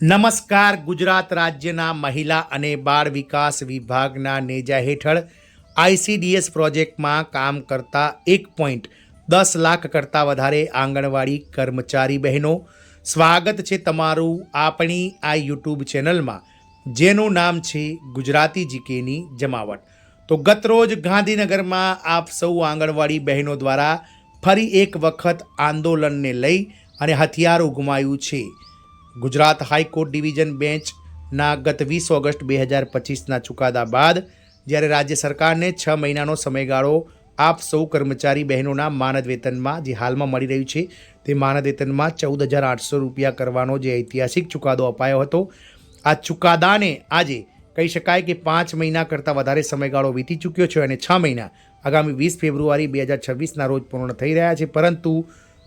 નમસ્કાર. ગુજરાત રાજ્યના મહિલા અને બાળ વિકાસ વિભાગના નેજા હેઠળ આઈસીડીએસ પ્રોજેક્ટમાં કામ કરતા 1.10 લાખ કરતાં વધારે આંગણવાડી કર્મચારી બહેનો, સ્વાગત છે તમારું આપણી આ યુટ્યુબ ચેનલમાં, જેનું નામ છે ગુજરાતી જીકેની જમાવટ. તો ગતરોજ ગાંધીનગરમાં આપ સૌ આંગણવાડી બહેનો દ્વારા ફરી એક વખત આંદોલનને લઈ અને હથિયાર ઉગમાયું છે. ગુજરાત હાઈકોર્ટ ડિવિઝન બેન્ચના ગત 20 ઓગસ્ટ 2025ના ચુકાદા બાદ જ્યારે રાજ્ય સરકારને 6 મહિનાનો સમયગાળો આપ સૌ કર્મચારી બહેનોના માનદ વેતનમાં જે હાલમાં મળી રહ્યું છે તે માનદ વેતનમાં 14,800 રૂપિયા કરવાનો જે ઐતિહાસિક ચુકાદો અપાયો હતો, આ ચુકાદાને આજે કહી શકાય કે 5 મહિના કરતાં વધારે સમયગાળો વીતી ચૂક્યો છે અને 6 મહિના આગામી 20 ફેબ્રુઆરી 2026ના રોજ પૂર્ણ થઈ રહ્યા છે. પરંતુ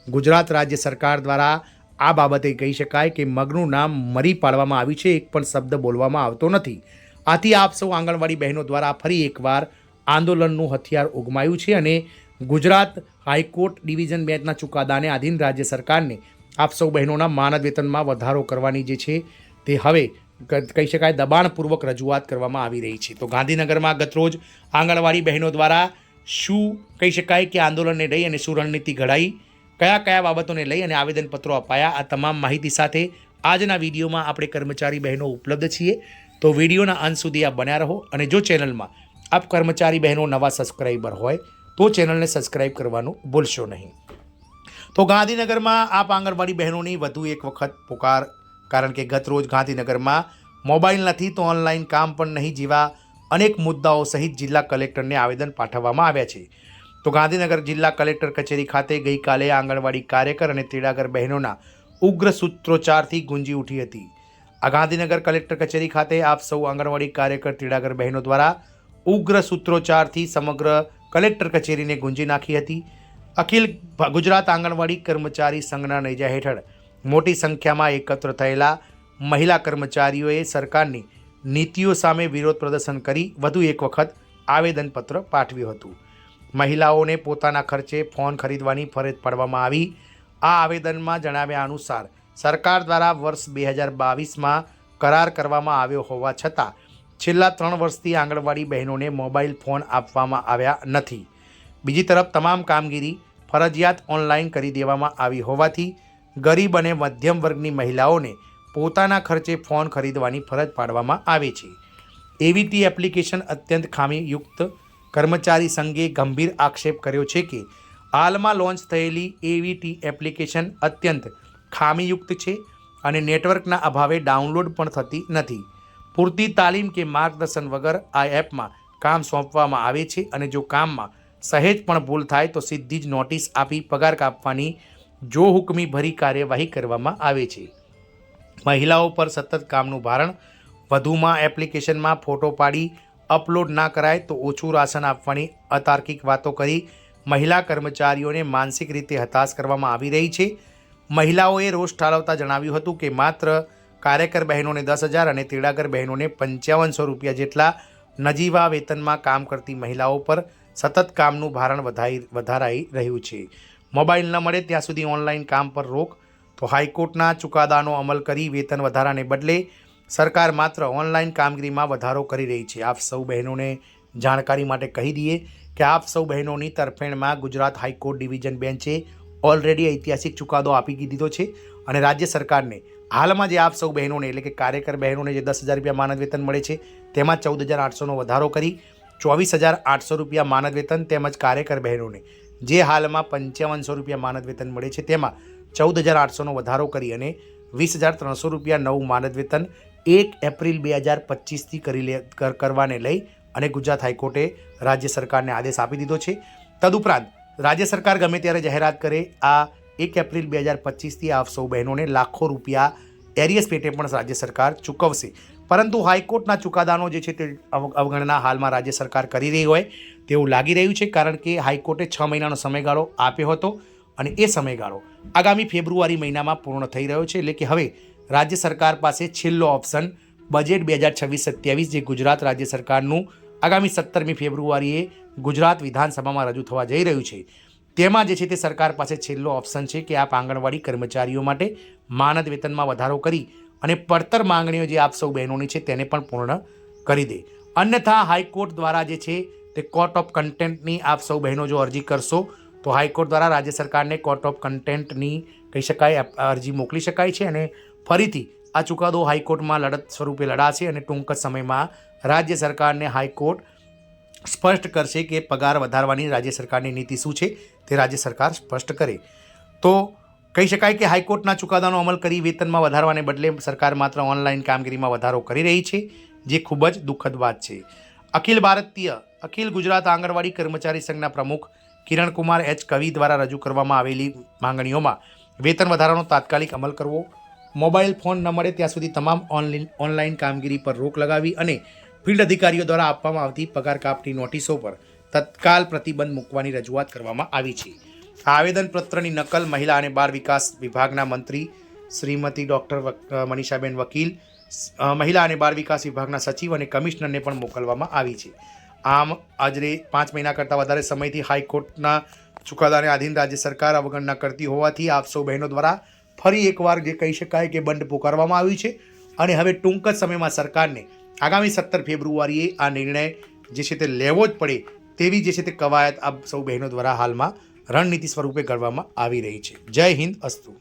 ગુજરાત રાજ્ય સરકાર દ્વારા આ બાબતે કહી શકાય કે મગનું નામ મરી પાડવામાં આવ્યું છે, એક પણ શબ્દ બોલવામાં આવતો નથી. આથી આપ સૌ આંગણવાડી બહેનો દ્વારા ફરી એકવાર આંદોલનનું હથિયાર ઉગમાયું છે અને ગુજરાત હાઈકોર્ટ ડિવિઝન બેન્ચના ચુકાદાને આધીન રાજ્ય સરકારને આપ સૌ બહેનોના માનદ વેતનમાં વધારો કરવાની જે છે તે હવે કહી શકાય દબાણપૂર્વક રજૂઆત કરવામાં આવી રહી છે. તો ગાંધીનગરમાં ગતરોજ આંગણવાડી બહેનો દ્વારા શું કહી શકાય કે આંદોલનને લઈ અને શું રણનીતિ ઘડાઈ, કયા કયા બાબતોને લઈ અને આવેદનપત્રો અપાયા, આ તમામ માહિતી સાથે આજના વિડીયોમાં આપણે કર્મચારી બહેનો ઉપલબ્ધ છીએ. તો વિડીયોના અંત સુધી આપ બન્યા રહો અને જો ચેનલમાં આપ કર્મચારી બહેનો નવા સબસ્ક્રાઈબર હોય તો ચેનલને સબસ્ક્રાઈબ કરવાનું ભૂલશો નહીં. તો ગાંધીનગરમાં આપ આંગણવાડી બહેનોની વધુ એક વખત પુકાર, કારણ કે ગતરોજ ગાંધીનગરમાં મોબાઈલ નથી તો ઓનલાઈન કામ પણ નહીં જેવા અનેક મુદ્દાઓ સહિત જિલ્લા કલેક્ટરને આવેદન પાઠવવામાં આવ્યા છે. તો ગાંધીનગર જિલ્લા કલેક્ટર કચેરી ખાતે ગઈકાલે આંગણવાડી કાર્યકર અને તેડાગર બહેનોના ઉગ્ર સૂત્રોચ્ચારથી ગુંજી ઉઠી હતી. આ ગાંધીનગર કલેક્ટર કચેરી ખાતે આપ સૌ આંગણવાડી કાર્યકર તેડાગર બહેનો દ્વારા ઉગ્ર સૂત્રોચ્ચારથી સમગ્ર કલેક્ટર કચેરીને ગુંજી નાખી હતી. અખિલ ગુજરાત આંગણવાડી કર્મચારી સંઘના નેજા હેઠળ મોટી સંખ્યામાં એકત્ર થયેલા મહિલા કર્મચારીઓએ સરકારની નીતિઓ સામે વિરોધ પ્રદર્શન કરી વધુ એક વખત આવેદનપત્ર પાઠવ્યું હતું. મહિલાઓને પોતાના ખર્ચે ફોન ખરીદવાની ફરજ પાડવામાં આવી. આ આવેદનમાં જણાવ્યા અનુસાર સરકાર દ્વારા વર્ષ 2022માં કરાર કરવામાં આવ્યો હોવા છતાં છેલ્લા 3 વર્ષથી આંગણવાડી બહેનોને મોબાઈલ ફોન આપવામાં આવ્યા નથી. બીજી તરફ તમામ કામગીરી ફરજિયાત ઓનલાઈન કરી દેવામાં આવી હોવાથી ગરીબ અને મધ્યમ વર્ગની મહિલાઓને પોતાના ખર્ચે ફોન ખરીદવાની ફરજ પાડવામાં આવે છે. એવીટી એપ્લિકેશન અત્યંત ખામીયુક્ત. કર્મચારી સંઘે ગંભીર આક્ષેપ કર્યો છે કે હાલમાં લોન્ચ થયેલી એવીટી એપ્લિકેશન અત્યંત ખામીયુક્ત છે અને નેટવર્કના અભાવે ડાઉનલોડ પણ થતી નથી. પૂરતી તાલીમ કે માર્ગદર્શન વગર આ એપમાં કામ સોંપવામાં આવે છે અને જો કામમાં સહેજ પણ ભૂલ થાય તો સીધી જ નોટિસ આપી પગાર કાપવાની જો હુકમી ભરી કાર્યવાહી કરવામાં આવે છે. મહિલાઓ પર સતત કામનું ભારણ. વધુમાં એપ્લિકેશનમાં ફોટો પાડી અપલોડ ના કરાય તો ઓછું રાશન આપવાની અતાર્કિક વાતો કરી મહિલા કર્મચારીઓને માનસિક રીતે હતાશ કરવામાં આવી રહી છે. મહિલાઓએ રોષ ઠાલવતા જણાવ્યું હતું કે માત્ર કાર્યકર બહેનોને 10,000 અને તેડાગર બહેનોને 5500 રૂપિયા જેટલા નજીવા વેતનમાં કામ કરતી મહિલાઓ પર સતત કામનું ભારણ વધારાઈ રહ્યું છે. મોબાઈલ ન મળે ત્યાં સુધી ઓનલાઈન કામ પર રોક. તો હાઈકોર્ટના ચુકાદાનો અમલ કરી વેતન વધારાને બદલે સરકાર માત્ર ઓનલાઈન કામગીરીમાં વધારો કરી રહી છે. આપ સૌ બહેનોને જાણકારી માટે કહી દઈએ કે આપ સૌ બહેનોની તરફેણમાં ગુજરાત હાઈકોર્ટ ડિવિઝન બેન્ચે ઓલરેડી ઐતિહાસિક ચુકાદો આપી દીધો છે અને રાજ્ય સરકારને હાલમાં જે આપ સૌ બહેનોને એટલે કે કાર્યકર બહેનોને જે 10,000 રૂપિયા માનદ વેતન મળે છે તેમાં 14,800નો વધારો કરી 24,800 રૂપિયા માનદ વેતન, તેમજ કાર્યકર બહેનોને જે હાલમાં 5500 રૂપિયા માનદ વેતન મળે છે તેમાં 14,800નો વધારો કરી અને 20,300 રૂપિયા નવું માનદ વેતન 1 એપ્રિલ 2025થી કરવાને લઈ અને ગુજરાત હાઈકોર્ટે રાજ્ય સરકારને આદેશ આપી દીધો છે. તદુપરાંત રાજ્ય સરકાર ગમે ત્યારે જાહેરાત કરે આ 1 એપ્રિલ 2025થી આપ સૌ બહેનોને લાખો રૂપિયા એરિયસ પેટે પણ રાજ્ય સરકાર ચૂકવશે. પરંતુ હાઈકોર્ટના ચુકાદાનો જે છે તે અવગણના હાલમાં રાજ્ય સરકાર કરી રહી હોય તેવું લાગી રહ્યું છે, કારણ કે હાઈકોર્ટે 6 મહિનાનો સમયગાળો આપ્યો હતો અને એ સમયગાળો આગામી ફેબ્રુઆરી મહિનામાં પૂર્ણ થઈ રહ્યો છે. એટલે કે હવે રાજ્ય સરકાર પાસે છેલ્લો ઓપ્શન બજેટ 2026-27 જે ગુજરાત રાજ્ય સરકારનું આગામી 17મી ફેબ્રુઆરીએ ગુજરાત વિધાનસભામાં રજૂ થવા જઈ રહ્યું છે તેમાં જે છે તે સરકાર પાસે છેલ્લો ઓપ્શન છે કે આપ આંગણવાડી કર્મચારીઓ માટે માનદ વેતનમાં વધારો કરી અને પડતર માંગણીઓ જે આપ સૌ બહેનોની છે તેને પણ પૂર્ણ કરી દે. અન્યથા હાઈકોર્ટ દ્વારા જે છે તે કોર્ટ ઓફ કન્ટેમ્પ્ટની આપ સૌ બહેનો જો અરજી કરશો તો હાઈકોર્ટ દ્વારા રાજ્ય સરકારને કોર્ટ ઓફ કન્ટેમ્પ્ટની કહી શકાય અરજી મોકલી શકાય છે અને ફરીથી આ ચુકાદો હાઈકોર્ટમાં લડત સ્વરૂપે લડાશે અને ટૂંક જ સમયમાં રાજ્ય સરકારને હાઈકોર્ટ સ્પષ્ટ કરશે કે પગાર વધારવાની રાજ્ય સરકારની નીતિ શું છે તે રાજ્ય સરકાર સ્પષ્ટ કરે. તો કહી શકાય કે હાઈકોર્ટના ચુકાદાનો અમલ કરી વેતનમાં વધારવાને બદલે સરકાર માત્ર ઓનલાઈન કામગીરીમાં વધારો કરી રહી છે, જે ખૂબ જ દુઃખદ વાત છે. અખિલ ગુજરાત આંગણવાડી કર્મચારી સંઘના પ્રમુખ કિરણકુમાર એચ કવિ દ્વારા રજૂ કરવામાં આવેલી માંગણીઓમાં વેતન વધારાનો તાત્કાલિક અમલ કરવો, મોબાઈલ ફોન ન મળે ત્યાં સુધી તમામ ઓનલાઈન કામગીરી પર રોક લગાવી અને ફિલ્ડ અધિકારીઓ દ્વારા આપવામાં આવતી પગાર કાપની નોટિસો પર તત્કાલ પ્રતિબંધ મૂકવાની રજૂઆત કરવામાં આવી છે. આ આવેદનપત્રની નકલ મહિલા અને બાળ વિકાસ વિભાગના મંત્રી શ્રીમતી ડૉક્ટર મનીષાબેન વકીલ, મહિલા અને બાળ વિકાસ વિભાગના સચિવ અને કમિશનરને પણ મોકલવામાં આવી છે. આમ આજે 5 મહિના કરતાં વધારે સમયથી હાઈકોર્ટના ચુકાદાને આધીન રાજ્ય સરકાર અવગણના કરતી હોવાથી આપ સૌ બહેનો દ્વારા ફરી એકવાર જે કહી શકાય કે બંધ પુકારવામાં આવ્યું છે અને હવે ટૂંક જ સમયમાં સરકારને આગામી 17 ફેબ્રુઆરીએ આ નિર્ણય જે છે તે લેવો જ પડે તેવી જે છે તે કવાયત આપ સૌ બહેનો દ્વારા હાલમાં રણનીતિ સ્વરૂપે કરવામાં આવી રહી છે. જય હિન્દ, અસ્તુ.